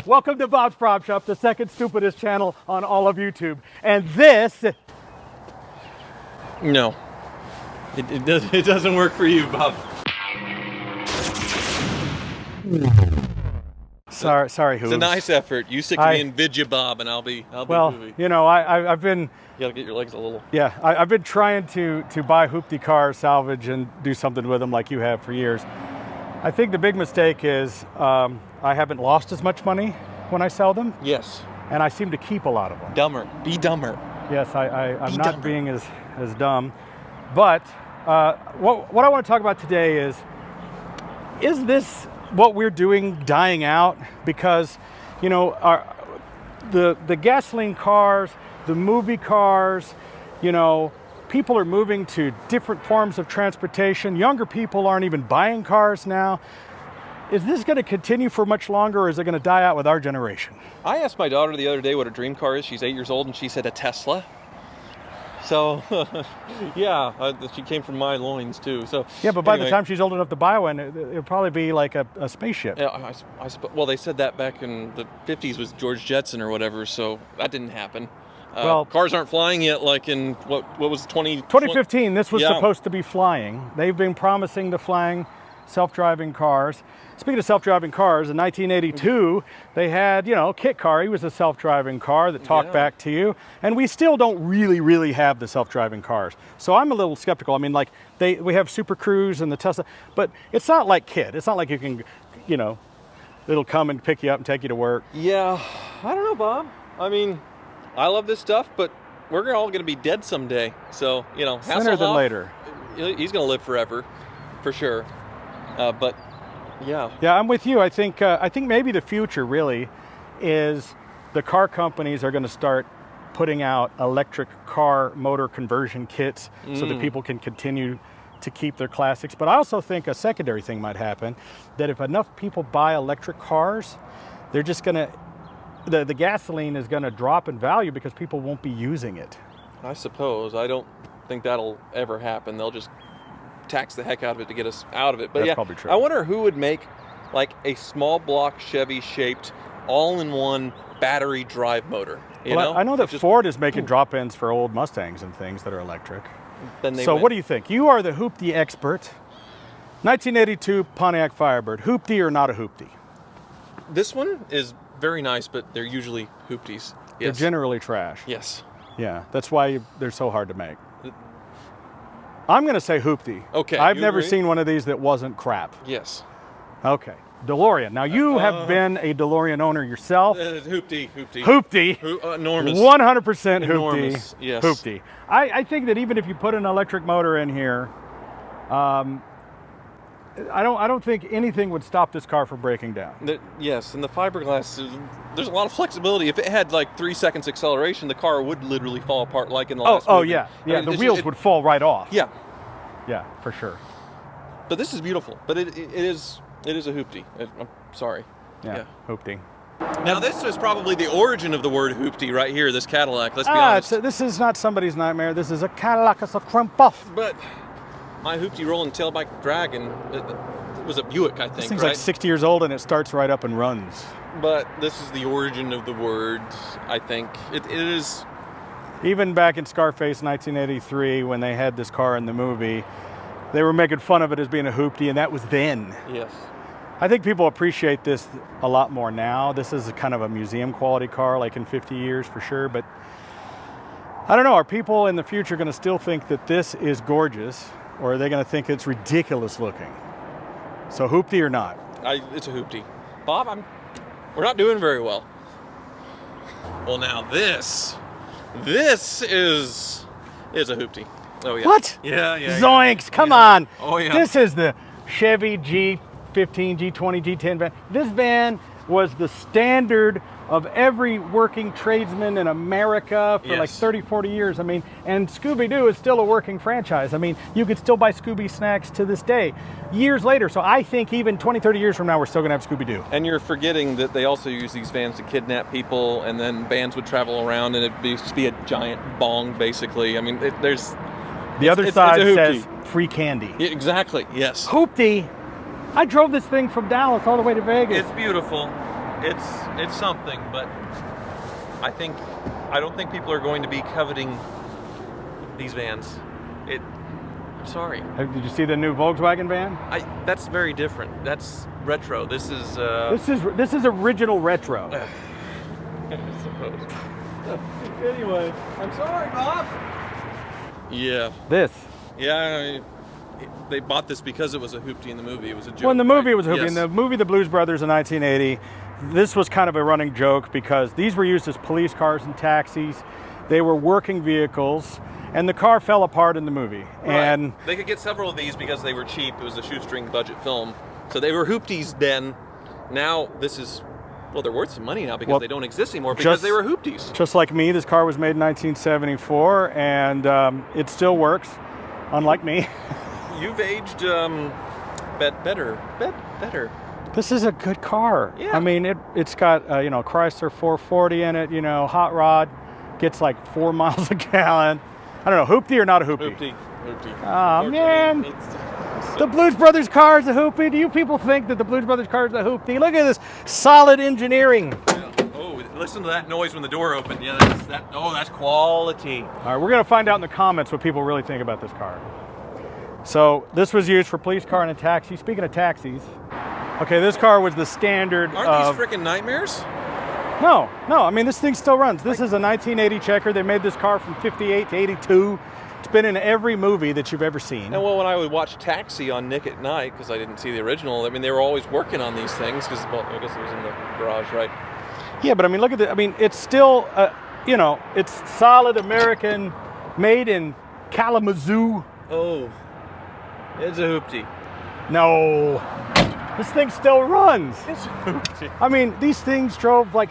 Welcome to Bob's Prop Shop, the second stupidest channel on all of YouTube. And this... No. It doesn't work for you, Bob. Sorry, Hoovie. It's a nice effort. You stick to me in Videobob, and I'll be well, Hoovie. You know, I've been... You gotta get your legs a little... Yeah, I've been trying to buy hoopty cars, salvage, and do something with them like you have for years. I think the big mistake is I haven't lost as much money when I sell them. Yes. And I seem to keep a lot of them. Dumber. Be dumber. Yes, I'm not being as dumb. But what I want to talk about today is this what we're doing dying out? Because, you know, the gasoline cars, the movie cars, you know, people are moving to different forms of transportation. Younger people aren't even buying cars now. Is this going to continue for much longer, or is it going to die out with our generation? I asked my daughter the other day what her dream car is. She's 8 years old, and she said a Tesla. So, yeah, she came from my loins, too. So yeah, but by the time she's old enough to buy one, it'll probably be like a spaceship. Yeah, well, they said that back in the 50s with George Jetson or whatever, so that didn't happen. Well, cars aren't flying yet, like in, what was 2015, this was supposed to be flying. They've been promising the flying self-driving cars. Speaking of self-driving cars, in 1982, they had, you know, Kit Car. He was a self-driving car that talked back to you. And we still don't really have the self-driving cars. So I'm a little skeptical. I mean, like, we have Super Cruise and the Tesla, but it's not like Kit. It's not like you can, you know, it'll come and pick you up and take you to work. Yeah, I don't know, Bob. I mean, I love this stuff, but we're all going to be dead someday. So, you know, sooner than later. He's going to live forever, for sure. But yeah. Yeah, I'm with you. I think maybe the future really is the car companies are going to start putting out electric car motor conversion kits so that people can continue to keep their classics. But I also think a secondary thing might happen, that if enough people buy electric cars, they're just going to, the gasoline is going to drop in value because people won't be using it. I suppose. I don't think that'll ever happen. They'll just tax the heck out of it to get us out of it. But that's yeah, probably true. I wonder who would make like a small block Chevy shaped all-in-one battery drive motor. You know? I know that Ford is making drop-ins for old Mustangs and things that are electric. So win. what do you think? You are the hoopty expert. 1982 Pontiac Firebird, hoopty or not a hoopty? This one is very nice, but they're usually hoopties. Yes. They're generally trash. Yes. Yeah, that's why they're so hard to make. I'm going to say hoopty. Okay. I've never seen one of these that wasn't crap. Yes. Okay. DeLorean. Now, you have been a DeLorean owner yourself. Hoopty. Hoopty. Enormous. 100% enormous. hoopty. Yes. Hoopty. I think that even if you put an electric motor in here, I don't think anything would stop this car from breaking down. Yes, and the fiberglass, there's a lot of flexibility. If it had like 3 seconds acceleration, the car would literally fall apart like in the last movie. Yeah. I mean, the wheels would fall right off. Yeah. Yeah, for sure. But this is beautiful. But it is a hoopty. I'm sorry. Yeah, hoopty. Now this is probably the origin of the word hoopty right here, this Cadillac, let's be honest. This is not somebody's nightmare. This is a Cadillac, it's a crimp off. But my hoopty rolling tailbike dragon, it was a Buick, I think, This thing's like 60 years old and it starts right up and runs. But this is the origin of the word, I think. It is... Even back in Scarface 1983, when they had this car in the movie, they were making fun of it as being a hoopty, and that was then. Yes. I think people appreciate this a lot more now. This is a kind of a museum quality car, like in 50 years for sure, but I don't know, are people in the future going to still think that this is gorgeous, or are they going to think it's ridiculous looking? So hoopty or not? It's a hoopty. Bob, we're not doing very well. Well, now this is a hoopty. Oh yeah. What? Yeah. Zoinks! Come on. Oh yeah. This is the Chevy G15, G20, G10 van. This van was the standard of every working tradesman in America for like 30, 40 years. I mean, and Scooby-Doo is still a working franchise. I mean, you could still buy Scooby snacks to this day, years later. So I think even 20, 30 years from now, we're still gonna have Scooby-Doo. And you're forgetting that they also use these vans to kidnap people, and then vans would travel around and it'd just be a giant bong, basically. I mean, there's... The other side says free candy. Yeah, exactly, yes. Hoopty. I drove this thing from Dallas all the way to Vegas. It's beautiful. It's something, but I don't think people are going to be coveting these vans. I'm sorry. Did you see the new Volkswagen van? That's very different. That's retro. This is original retro. I suppose. Anyway, I'm sorry, Bob. Yeah. This. Yeah. They bought this because it was a hoopty in the movie. It was a joke. Well, in the movie, right? it was a hoopty. Yes. In the movie, The Blues Brothers in 1980, this was kind of a running joke because these were used as police cars and taxis. They were working vehicles, and the car fell apart in the movie. Right. And they could get several of these because they were cheap. It was a shoestring budget film. So they were hoopties then. Now this is, well, they're worth some money now because they don't exist anymore because they were hoopties. Just like me, this car was made in 1974, and it still works, unlike me. You've aged better. This is a good car. Yeah. I mean, it's got Chrysler 440 in it. Hot rod, gets like 4 miles a gallon. I don't know, hoopty or not a hoopty? Hoopty. Oh man, the Blues Brothers car is a hoopty. Do you people think that the Blues Brothers car is a hoopty? Look at this solid engineering. Yeah. Oh, listen to that noise when the door opened. Yeah, that's quality. All right, we're gonna find out in the comments what people really think about this car. So this was used for police car and a taxi. Speaking of taxis, okay, this car was the standard. Aren't these freaking nightmares? No. I mean, this thing still runs. This is a 1980 Checker. They made this car from 58 to 82. It's been in every movie that you've ever seen. And well, when I would watch Taxi on Nick at Night, because I didn't see the original, I mean, they were always working on these things because, well, I guess it was in the garage, right? Yeah, but I mean, look at it. I mean, it's still, it's solid American, made in Kalamazoo. Oh, it's a hoopty. No, this thing still runs. It's a hoopty. I mean, these things drove like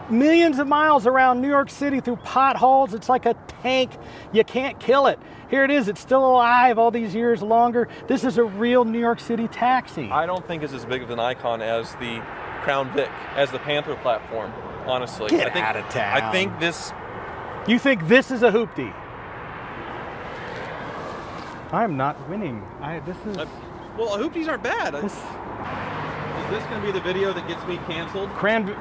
millions of miles around New York City through potholes. It's like a tank. You can't kill it. Here it is. It's still alive all these years longer. This is a real New York City taxi. I don't think it's as big of an icon as the Crown Vic, as the Panther platform, honestly. Get out of town. I think this... You think this is a hoopty? I'm not winning. Well, hoopties aren't bad. This, Is this going to be the video that gets me canceled? Crown Vic.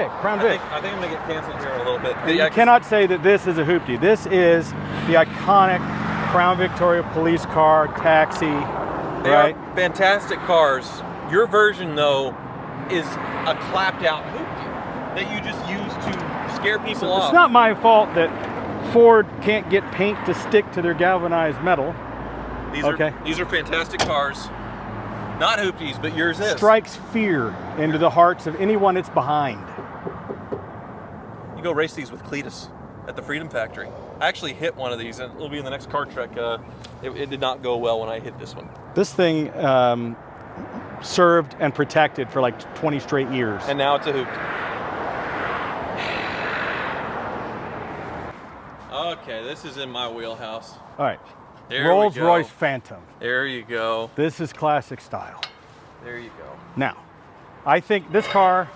I think I'm going to get canceled here in a little bit. You cannot say that this is a hoopty. This is the iconic Crown Victoria police car, taxi, They right? are fantastic cars. Your version, though, is a clapped out hoopty that you just use to scare people off. It's not my fault that Ford can't get paint to stick to their galvanized metal. These are fantastic cars. Not hoopties, but yours is. Strikes fear into the hearts of anyone it's behind. You go race these with Cletus at the Freedom Factory. I actually hit one of these, and it'll be in the next car trek. It did not go well when I hit this one. This thing served and protected for like 20 straight years. And now it's a hoopty. Okay, this is in my wheelhouse. All right. There Rolls we go. Royce Phantom. There you go. This is classic style. There you go. Now, I think this car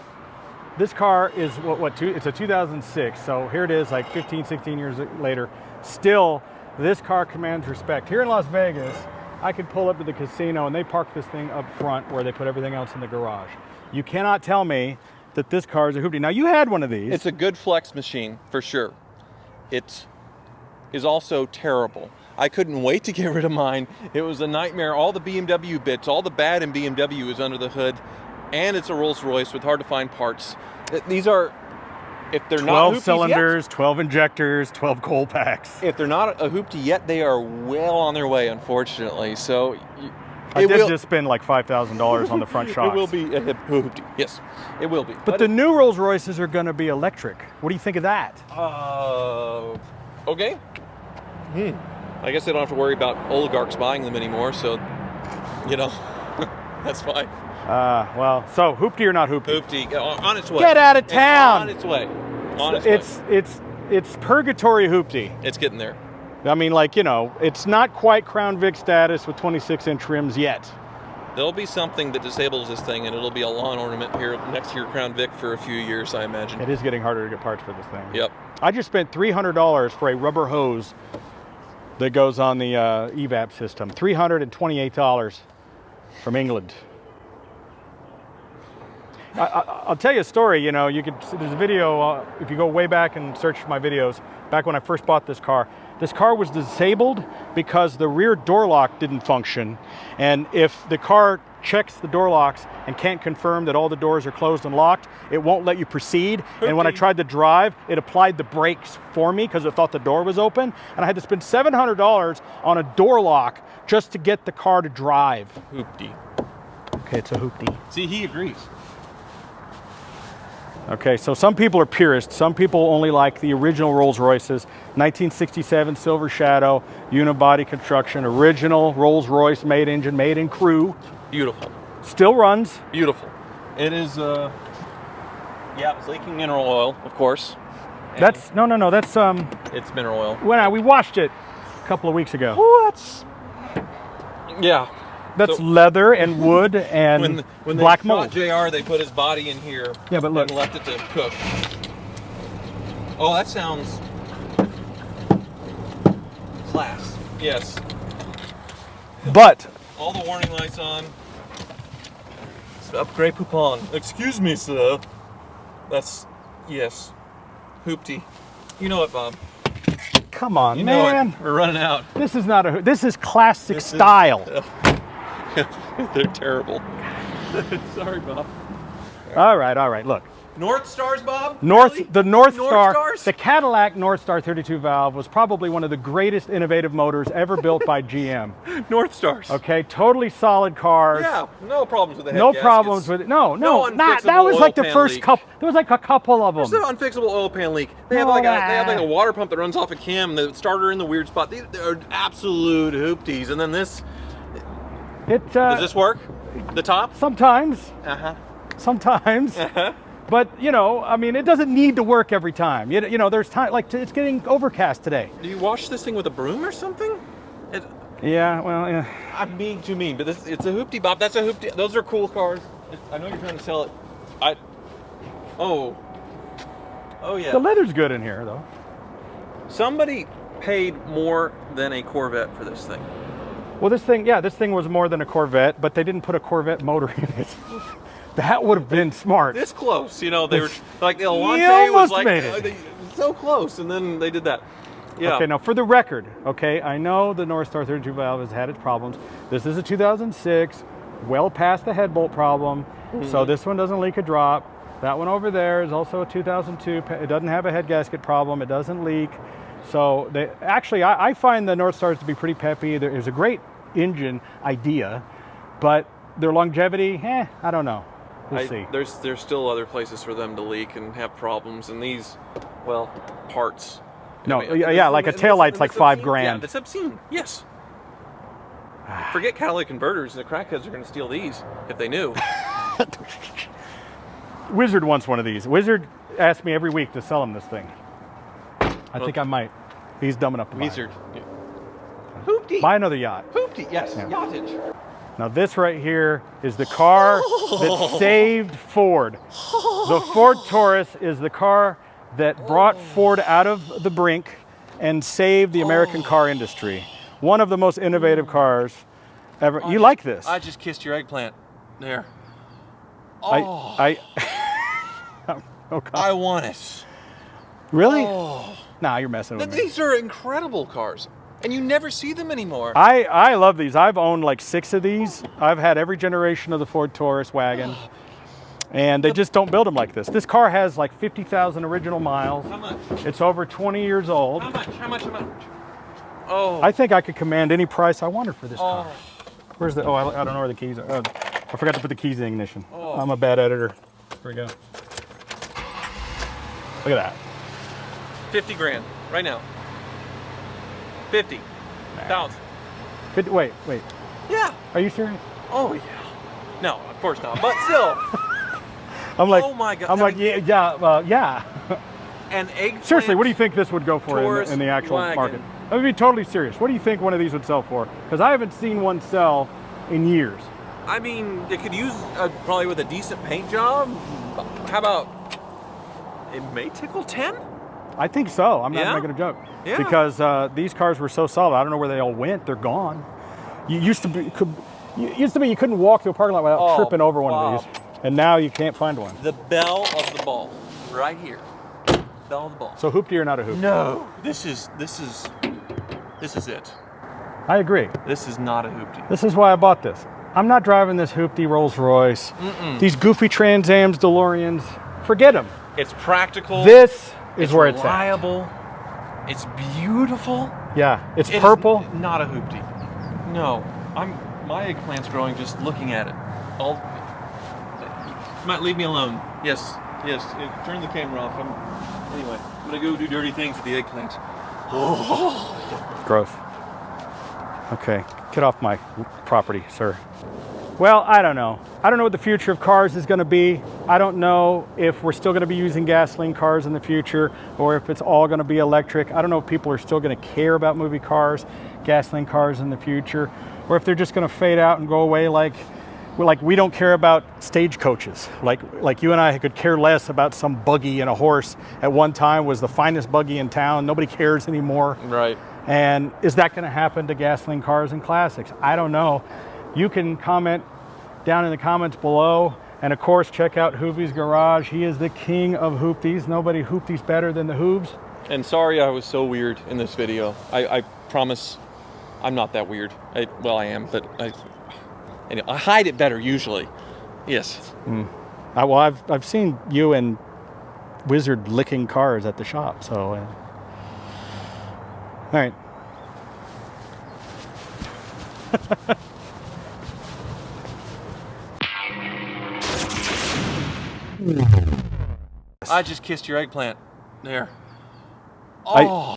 is it's a 2006. So here it is, like 15, 16 years later. Still, this car commands respect. Here in Las Vegas, I could pull up to the casino and they park this thing up front where they put everything else in the garage. You cannot tell me that this car is a hoopty. Now, you had one of these. It's a good flex machine, for sure. It is also terrible. I couldn't wait to get rid of mine. It was a nightmare. All the BMW bits, all the bad in BMW is under the hood, and it's a Rolls Royce with hard to find parts. These are, if they're 12 not hoopties cylinders, yet, 12 injectors, 12 coal packs. if they're not a hoopty yet, they are well on their way, unfortunately. So I did just spend like $5,000 on the front shocks. It will be a hoopty. Yes, it will be. But the new Rolls Royces are going to be electric. What do you think of that? Okay. I guess they don't have to worry about oligarchs buying them anymore, so, that's fine. Well, so hoopty or not hoopty? Hoopty, on its way. Get out of town! It's on its way. On its way. It's purgatory hoopty. It's getting there. I mean, it's not quite Crown Vic status with 26-inch rims yet. There'll be something that disables this thing, and it'll be a lawn ornament here next to your Crown Vic for a few years, I imagine. It is getting harder to get parts for this thing. Yep. I just spent $300 for a rubber hose that goes on the evap system. $328 from England. I'll tell you a story. You know, there's a video, if you go way back and search my videos, back when I first bought this car was disabled because the rear door lock didn't function. And if the car checks the door locks and can't confirm that all the doors are closed and locked, it won't let you proceed. And when I tried to drive, it applied the brakes for me because it thought the door was open. And I had to spend $700 on a door lock just to get the car to drive. Hoopty. Okay, it's a hoopty. See, he agrees. Okay, so some people are purists. Some people only like the original Rolls Royces. 1967 Silver Shadow, unibody construction, original Rolls Royce made engine, made in crew. Beautiful. Still runs. Beautiful. It is, yeah, it's leaking mineral oil, of course. That's, no, that's, it's mineral oil. we washed it a couple of weeks ago. Oh, that's, yeah. That's so, leather and wood and when black they mold. JR, they put his body in here. Yeah, but look. And left it to cook. Oh, that sounds class. Yes. But all the warning lights on. It's upgrade coupon. Excuse me, sir. That's yes. Hoopty. You know it, Bob. come on, You know man. it. We're running out. This is not this is classic style. They're terrible. Sorry, Bob. All right, look. North Stars, Bob? The North Star, Stars? the Cadillac North Star 32 valve was probably one of the greatest innovative motors ever built by GM. North Stars. Okay, totally solid cars. Yeah, no problems with the head No gaskets. problems with it. No, not. unfixable That was oil like the pan first leak. couple. There was like a couple of them. There's an unfixable oil pan leak. They have like a water pump that runs off a cam. The starter in the weird spot. They're absolute hoopties. And then this. Does this work? The top? Sometimes. Sometimes. But, you know, I mean, it doesn't need to work every time. You know, there's time, like, it's getting overcast today. Do you wash this thing with a broom or something? Yeah, well, yeah. I'm being too mean, but it's a hoopty, Bob. That's a hoopty. Those are cool cars. I know you're trying to sell it. Oh, yeah. The leather's good in here, though. Somebody paid more than a Corvette for this thing. Well, this thing was more than a Corvette, but they didn't put a Corvette motor in it. That would have been smart. This close, you know, they were like the Elante was almost like made it. So close, and then they did that. Yeah. Okay, now for the record, okay, I know the North Star 32 valve has had its problems. This is a 2006, well past the head bolt problem, so this one doesn't leak a drop. That one over there is also a 2002. It doesn't have a head gasket problem. It doesn't leak. So I find the North Stars to be pretty peppy. There's a great engine idea, but their longevity, I don't know. We'll see. There's still other places for them to leak and have problems, and these, well, parts. No, I mean, yeah, like a taillight's like $5,000. Yeah, that's obscene. Yes. Forget catalytic converters. The crackheads are going to steal these if they knew. Wizard wants one of these. Wizard asks me every week to sell him this thing. I think I might. He's dumb enough to buy it. Wizard. Hoopty. Buy another yacht. Hoopty. Yes. Yeah. Yachtage. Now this right here is the car that saved Ford. The Ford Taurus is the car that brought Ford out of the brink and saved the American car industry. One of the most innovative cars ever. You like this? I just kissed your eggplant. There. Oh God. I want it. Really? Oh. Nah, you're messing with me. These are incredible cars, and you never see them anymore. I love these. I've owned like 6 of these. I've had every generation of the Ford Taurus wagon. And they just don't build them like this. This car has like 50,000 original miles. How much? It's over 20 years old. How much? Oh. I think I could command any price I wanted for this car. Where's the, I don't know where the keys are. Oh, I forgot to put the keys in the ignition. Oh. I'm a bad editor. Here we go. Look at that. 50 grand, right now. 50,000. Wait. Yeah. Are you serious? Oh, yeah. No, of course not, but still. I'm like, oh my God. I'm like, yeah. An eggplant. Seriously, what do you think this would go for in the actual wagon. market? I'm gonna be totally serious. What do you think one of these would sell for? Because I haven't seen one sell in years. I mean, it could use probably with a decent paint job. How about it may tickle 10? I think so. I'm not making a joke. Yeah. Because these cars were so solid. I don't know where they all went. They're gone. You used to be you couldn't walk through a parking lot without tripping over one of these. and now you can't find one. The bell of the ball, right here. Bell of the ball. So hoopty or not a hoopty? No, this is it. I agree. This is not a hoopty. This is why I bought this. I'm not driving this hoopty Rolls Royce. These goofy Trans Ams, DeLoreans, forget them. It's practical. This is where it's at. reliable. It's beautiful. Yeah, it's It is purple. not a hoopty. No, my eggplant's growing just looking at it. You might leave me alone. Yes. Turn the camera off. Anyway, I'm gonna go do dirty things with the eggplant. Gross. Okay, get off my property, sir. Well, I don't know. I don't know what the future of cars is going to be. I don't know if we're still going to be using gasoline cars in the future or if it's all going to be electric. I don't know if people are still going to care about movie cars, gasoline cars in the future, or if they're just going to fade out and go away like we don't care about stagecoaches. Like you and I could care less about some buggy and a horse at one time was the finest buggy in town. Nobody cares anymore. Right. And is that going to happen to gasoline cars and classics? I don't know. You can comment down in the comments below. And of course, check out Hoovie's Garage. He is the king of hoopties. Nobody hoopties better than the Hoobs. And sorry I was so weird in this video. I promise I'm not that weird. Well, I am, but anyway, I hide it better usually. Yes. Well, I've seen you and Wizard licking cars at the shop, so... All right. I just kissed your eggplant. There. Oh.